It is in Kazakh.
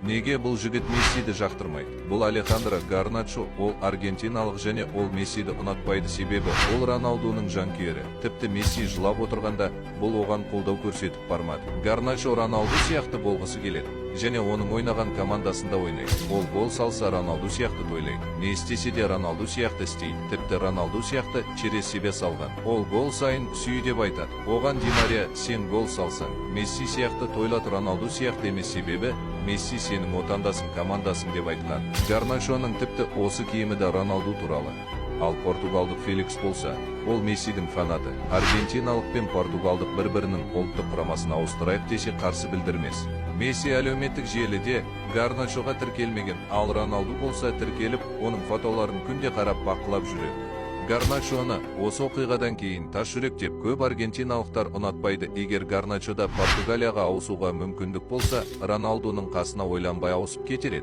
Неге бұл жігіт Мессиді жақтырмайды? Бұл Алехандро Гарначо, ол аргентиналық және ол Мессиді ұнатпайды, себебі ол Роналдуның жанкүйері. Тіпті Месси жылап отырғанда бұл оған қолдау көрсетіп бармады. Гарначо Роналду сияқты болғысы келеді және оның ойнаған командасында ойнайды. Ол гол салса Роналду сияқты тойлайды. Не істесе де Роналду сияқты істейді. Тіпті Роналду сияқты через себе салған. Ол гол сайын сүй деп айтады. Оған Ди Мария, сен гол салсаң, Месси сияқты тойлат, Роналду сияқты емес, себебі Месси сенің отандасың, командасың деп айтқан. Гарначоның тіпті осы киімі де Роналду туралы. Ал португалдық Феликс болса, ол Мессидің фанаты. Аргентиналық пен португалдық бір-бірінің ұлттық құрамасына ауыстырайық десе қарсы білдірмес. Месси әлеуметтік желіде Гарначоға тіркелмеген, ал Роналду болса тіркеліп, оның фотоларын күнде қарап бақылап жүреді. Гарначоны осы оқиғадан кейін тас жүрек деп көп аргентиналықтар ұнатпайды. Егер Гарначода Португалияға ауысуға мүмкіндік болса, Роналдуның қасына ойланбай ауысып кетер еді.